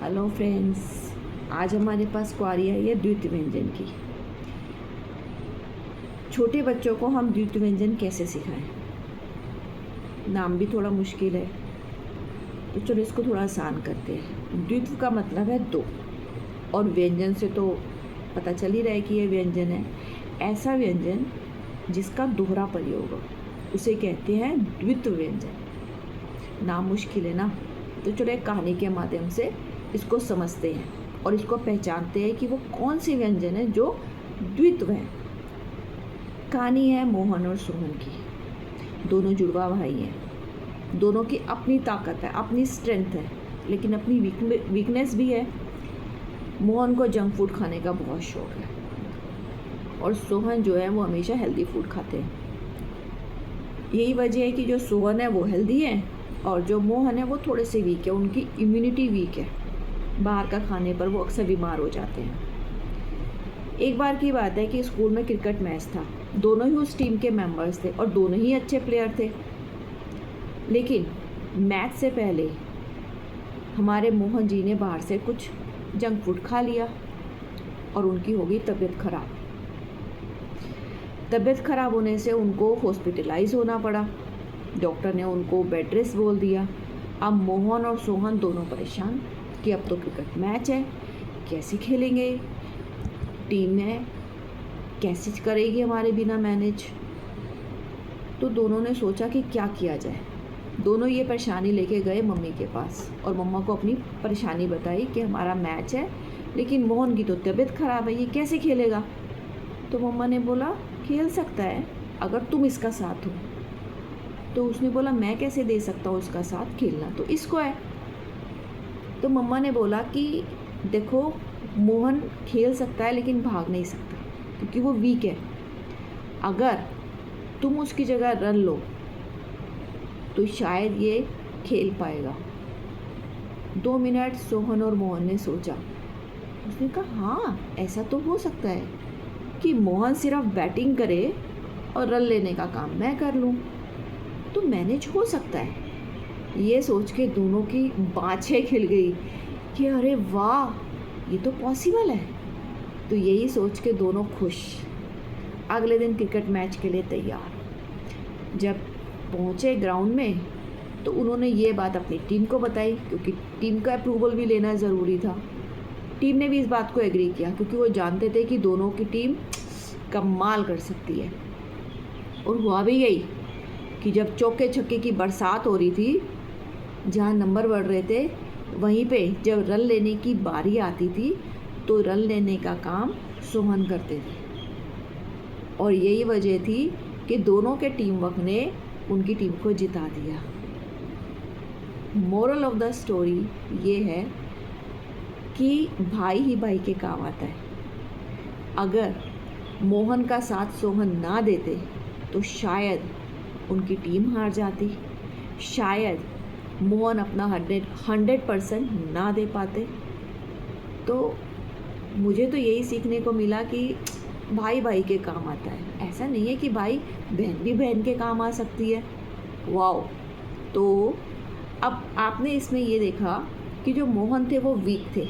Hello friends, आज हमारे पास क्वारी आई है द्वितीय व्यंजन की। छोटे बच्चों को हम द्वितीय व्यंजन कैसे सिखाएं? नाम भी थोड़ा मुश्किल है, तो चलो इसको थोड़ा आसान करते हैं। द्वित्व का मतलब है दो, और व्यंजन से तो पता चल ही रहा है कि ये व्यंजन है। ऐसा व्यंजन जिसका दोहरा प्रयोग हो उसे कहते हैं द्वित्व व्यंजन। नाम मुश्किल है ना, तो चलो एक कहानी के माध्यम से इसको समझते हैं और इसको पहचानते हैं कि वो कौन सी व्यंजन है जो द्वित्व है। कहानी है मोहन और सोहन की। दोनों जुड़वा भाई हैं, दोनों की अपनी ताकत है, अपनी स्ट्रेंथ है, लेकिन अपनी वीकनेस भी है। मोहन को जंक फूड खाने का बहुत शौक है और सोहन जो है वो हमेशा हेल्दी फूड खाते हैं। यही वजह है कि जो सोहन है वो हेल्दी है और जो मोहन है वो थोड़े से वीक है, उनकी इम्यूनिटी वीक है। बाहर का खाने पर वो अक्सर बीमार हो जाते हैं। एक बार की बात है कि स्कूल में क्रिकेट मैच था। दोनों ही उस टीम के मेंबर्स थे और दोनों ही अच्छे प्लेयर थे। लेकिन मैच से पहले हमारे मोहन जी ने बाहर से कुछ जंक फूड खा लिया और उनकी हो गई तबीयत खराब। तबीयत खराब होने से उनको हॉस्पिटलाइज होना पड़ा। डॉक्टर ने उनको बेड रेस्ट बोल दिया। अब मोहन और सोहन दोनों परेशान कि अब तो क्रिकेट मैच है, कैसे खेलेंगे, टीम है कैसे करेगी हमारे बिना मैनेज। तो दोनों ने सोचा कि क्या किया जाए। दोनों ये परेशानी लेके गए मम्मी के पास और मम्मा को अपनी परेशानी बताई कि हमारा मैच है लेकिन मोहन की तो तबीयत खराब है, ये कैसे खेलेगा। तो मम्मा ने बोला खेल सकता है अगर तुम इसका साथ हो। तो उसने बोला मैं कैसे दे सकता हूँ उसका साथ, खेलना तो इसको है। तो मम्मा ने बोला कि देखो मोहन खेल सकता है लेकिन भाग नहीं सकता क्योंकि वो वीक है। अगर तुम उसकी जगह रन लो तो शायद ये खेल पाएगा। 2 मिनट सोहन और मोहन ने सोचा। उसने कहा हाँ ऐसा तो हो सकता है कि मोहन सिर्फ बैटिंग करे और रन लेने का काम मैं कर लूँ, तो मैनेज हो सकता है। ये सोच के दोनों की बाँछें खिल गई कि अरे वाह ये तो पॉसिबल है। तो यही सोच के दोनों खुश। अगले दिन क्रिकेट मैच के लिए तैयार। जब पहुँचे ग्राउंड में तो उन्होंने ये बात अपनी टीम को बताई क्योंकि टीम का अप्रूवल भी लेना ज़रूरी था। टीम ने भी इस बात को एग्री किया क्योंकि वो जानते थे कि दोनों की टीम कमाल कर सकती है। और हुआ भी यही कि जब चौके छक्के की बरसात हो रही थी, जहाँ नंबर बढ़ रहे थे, वहीं पे जब रन लेने की बारी आती थी तो रन लेने का काम सोहन करते थे। और यही वजह थी कि दोनों के टीम वर्क ने उनकी टीम को जिता दिया। मोरल ऑफ द स्टोरी ये है कि भाई ही भाई के काम आता है। अगर मोहन का साथ सोहन ना देते तो शायद उनकी टीम हार जाती, शायद मोहन अपना 100% ना दे पाते। तो मुझे तो यही सीखने को मिला कि भाई भाई के काम आता है। ऐसा नहीं है कि भाई बहन भी बहन के काम आ सकती है। वाओ। तो अब आपने इसमें ये देखा कि जो मोहन थे वो वीक थे।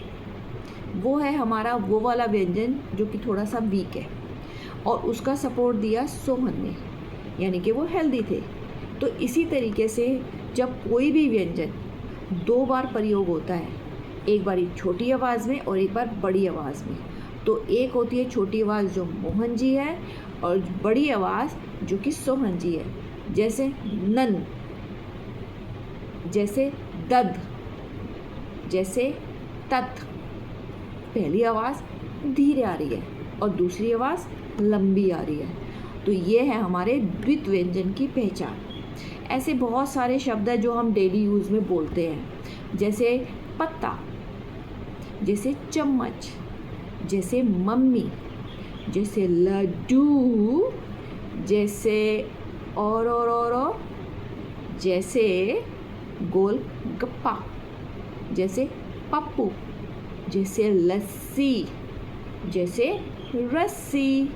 वो है हमारा वो वाला व्यंजन जो कि थोड़ा सा वीक है, और उसका सपोर्ट दिया सोहन ने, यानी कि वो हेल्दी थे। तो इसी तरीके से जब कोई भी व्यंजन 2 बार प्रयोग होता है, एक बार छोटी आवाज़ में और एक बार बड़ी आवाज़ में, तो एक होती है छोटी आवाज़ जो मोहन जी है और बड़ी आवाज़ जो कि सोहन जी है। जैसे नन, जैसे दद, जैसे तत। पहली आवाज़ धीरे आ रही है और दूसरी आवाज़ लंबी आ रही है। तो ये है हमारे द्वित्व व्यंजन की पहचान। ऐसे बहुत सारे शब्द हैं जो हम डेली यूज़ में बोलते हैं, जैसे पत्ता, जैसे चम्मच, जैसे मम्मी, जैसे लड्डू, जैसे और जैसे गोल गप्पा, जैसे पप्पू, जैसे लस्सी, जैसे रस्सी।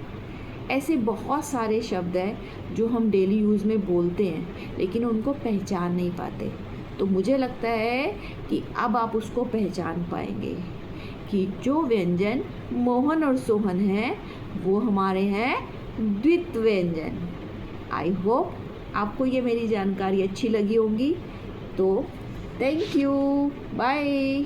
ऐसे बहुत सारे शब्द हैं जो हम डेली यूज़ में बोलते हैं लेकिन उनको पहचान नहीं पाते। तो मुझे लगता है कि अब आप उसको पहचान पाएंगे कि जो व्यंजन मोहन और सोहन हैं वो हमारे हैं द्वित्व व्यंजन। आई होप आपको ये मेरी जानकारी अच्छी लगी होगी। तो थैंक यू, बाय।